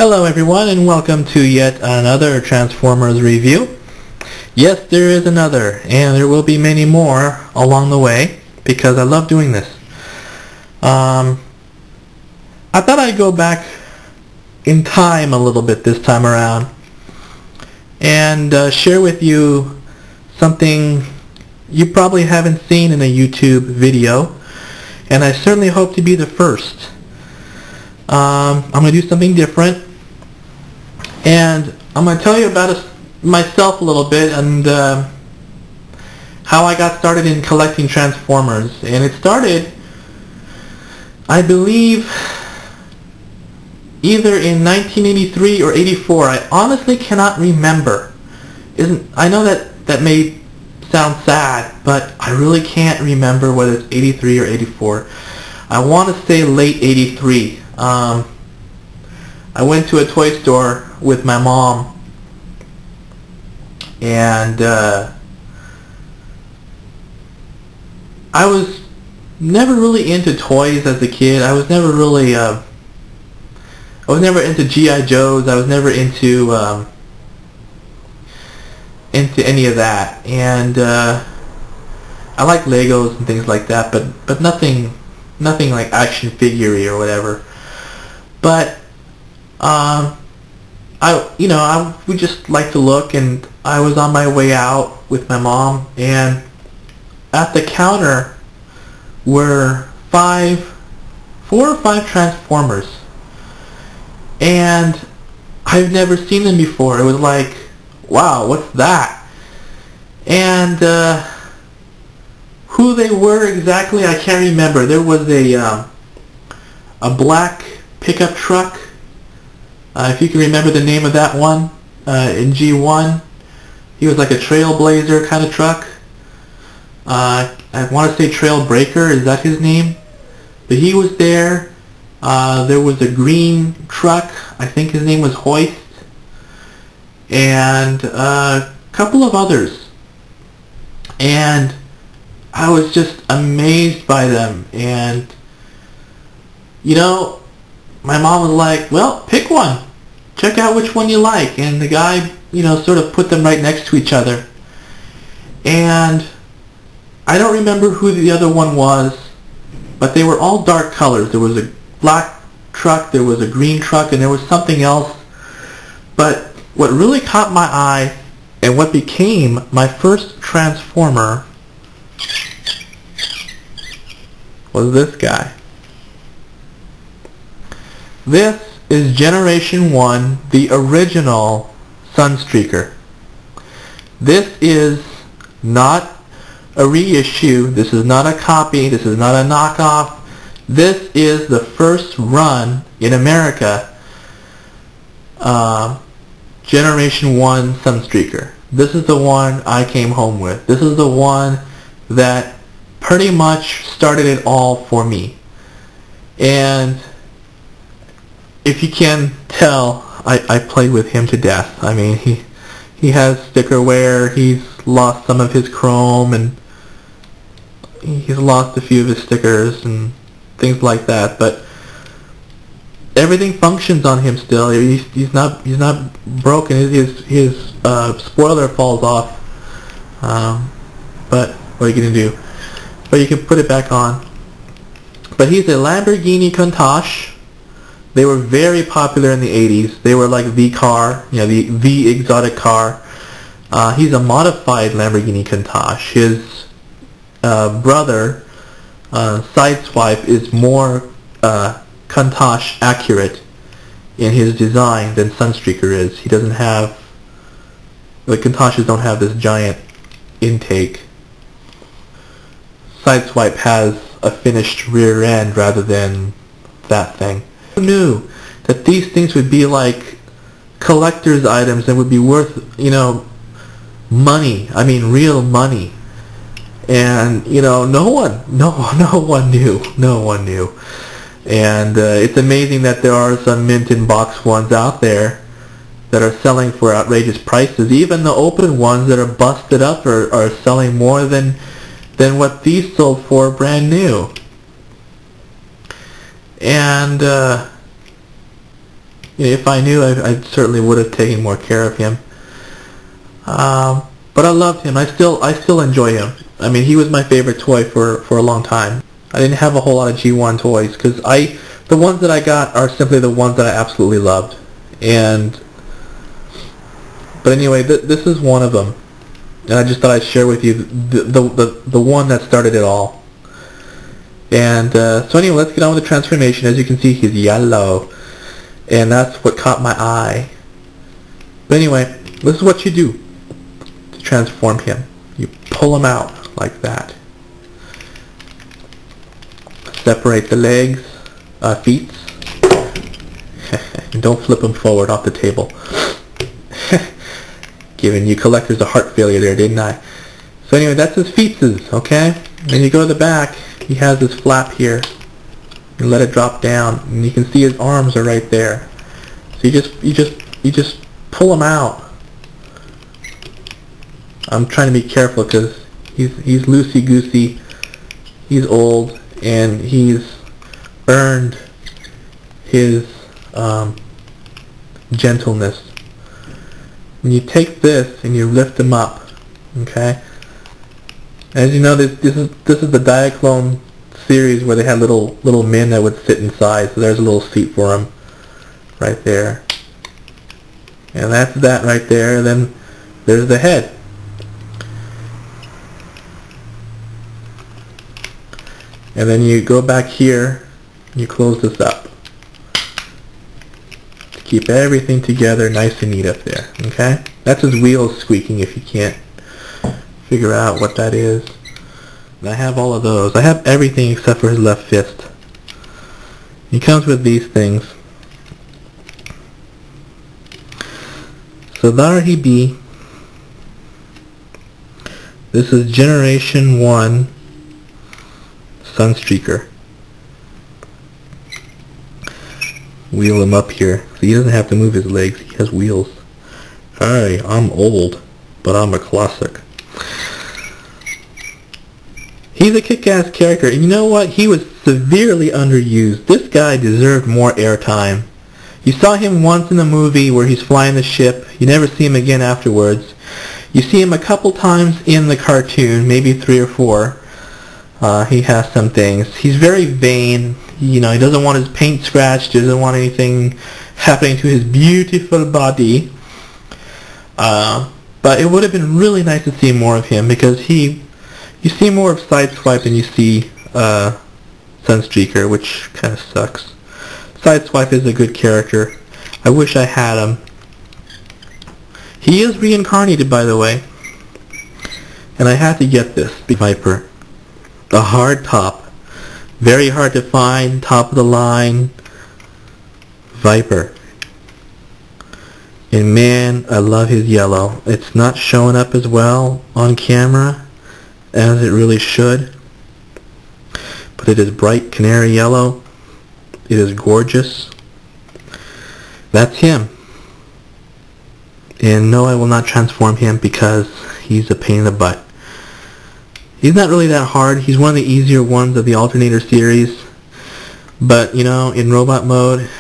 Hello everyone, and welcome to yet another Transformers review. Yes, there is another, and there will be many more along the way, because I love doing this. I thought I'd go back in time a little bit this time around, and share with you something you probably haven't seen in a YouTube video, and I certainly hope to be the first. I'm going to do something different, and I'm going to tell you about myself a little bit and how I got started in collecting Transformers. And it started, I believe, either in 1983 or 84. I honestly cannot remember. I know that may sound sad, but I really can't remember whether it's 83 or 84. I want to say late 83. I went to a toy store with my mom, and I was never really into toys as a kid. I was never really into G.I. Joes. I was never into any of that, and I like Legos and things like that, but nothing like action figure-y or whatever. But we just like to look, and I was on my way out with my mom, and at the counter were 4 or 5 Transformers, and I've never seen them before. It was like, wow, what's that? And who they were exactly, I can't remember. There was a black pickup truck, if you can remember the name of that one, in G1. He was like a Trailblazer kind of truck. I want to say Trailbreaker, is that his name? But he was there. There was a green truck, I think his name was Hoist, and a couple of others. And I was just amazed by them, and my mom was like, well, pick one. Check out which one you like. And the guy, sort of put them right next to each other. And I don't remember who the other one was, but they were all dark colors. There was a black truck, there was a green truck, and there was something else. But what really caught my eye, and what became my first Transformer, was this guy. This is Generation 1, the original Sunstreaker. This is not a reissue, this is not a copy, this is not a knockoff. This is the first run in America, Generation 1 Sunstreaker. This is the one I came home with. This is the one that pretty much started it all for me. And if you can tell, I played with him to death. I mean, he has sticker wear, he's lost some of his chrome, and he's lost a few of his stickers and things like that, but everything functions on him still. He's not broken. His spoiler falls off, but what are you gonna do? But you can put it back on. But he's a Lamborghini Countach. They were very popular in the 80s. They were like the car, the exotic car. He's a modified Lamborghini Countach. His brother, Sideswipe, is more Countach accurate in his design than Sunstreaker is. He doesn't have, the Countaches don't have this giant intake. Sideswipe has a finished rear end rather than that thing. Who knew that these things would be like collector's items and would be worth, money? I mean, real money. And no one knew. And it's amazing that there are some mint in box ones out there that are selling for outrageous prices. Even the open ones that are busted up are selling more than what these sold for brand new. And If I knew, I certainly would have taken more care of him. But I loved him. I still enjoy him. I mean, he was my favorite toy for a long time. I didn't have a whole lot of G1 toys because the ones that I got are simply the ones that I absolutely loved. But anyway, this is one of them, and I just thought I'd share with you the one that started it all. And so anyway, let's get on with the transformation. As you can see, he's yellow, and that's what caught my eye. But anyway, this is what you do to transform him. You pull him out like that. Separate the legs, feet. And don't flip them forward off the table. Giving you collectors a heart failure there, didn't I? So anyway, that's his feetses, okay? Then you go to the back. He has this flap here. You let it drop down, and you can see his arms are right there. So you just pull him out. I'm trying to be careful because he's loosey-goosey. He's old, and he's earned his gentleness. When you take this and you lift him up, okay? As you know, this is the Diaclone series where they had little men that would sit inside. So there's a little seat for him, right there. And that's that right there. And then there's the head. And then you go back here, and you close this up. Keep everything together nice and neat up there, okay? That's his wheels squeaking if you can't figure out what that is. And I have all of those. I have everything except for his left fist. He comes with these things. So there he be. This is Generation 1 Sunstreaker. Wheel him up here so he doesn't have to move his legs. He has wheels. Hi, I'm old, but I'm a classic. He's a kick-ass character, and you know what? He was severely underused. This guy deserved more airtime. You saw him once in the movie where he's flying the ship. You never see him again afterwards. You see him a couple times in the cartoon, maybe 3 or 4. He has some things. He's very vain. He doesn't want his paint scratched. He doesn't want anything happening to his beautiful body. But it would have been really nice to see more of him because you see more of Sideswipe than you see Sunstreaker, which kind of sucks. Sideswipe is a good character. I wish I had him. He is reincarnated, by the way. And I had to get this Viper. A hard top. Very hard to find, top of the line Viper. And man, I love his yellow. It's not showing up as well on camera as it really should. But it is bright canary yellow. It is gorgeous. That's him. And no, I will not transform him because he's a pain in the butt. He's not really that hard. He's one of the easier ones of the Alternator series. But, in robot mode,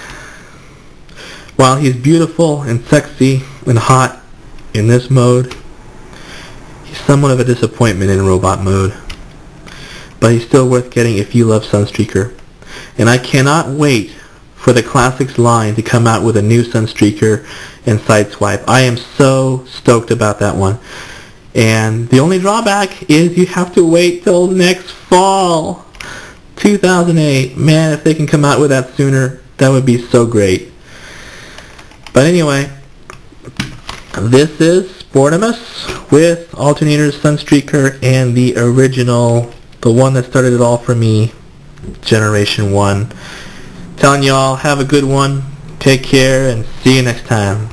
while he's beautiful and sexy and hot in this mode, he's somewhat of a disappointment in robot mode. But he's still worth getting if you love Sunstreaker. And I cannot wait for the Classics line to come out with a new Sunstreaker and Sideswipe. I am so stoked about that one. And the only drawback is you have to wait till next fall, 2008. Man, if they can come out with that sooner, that would be so great. But anyway, this is Sportimus with Alternator's Sunstreaker and the original, the one that started it all for me, Generation 1. Telling y'all, have a good one, take care, and see you next time.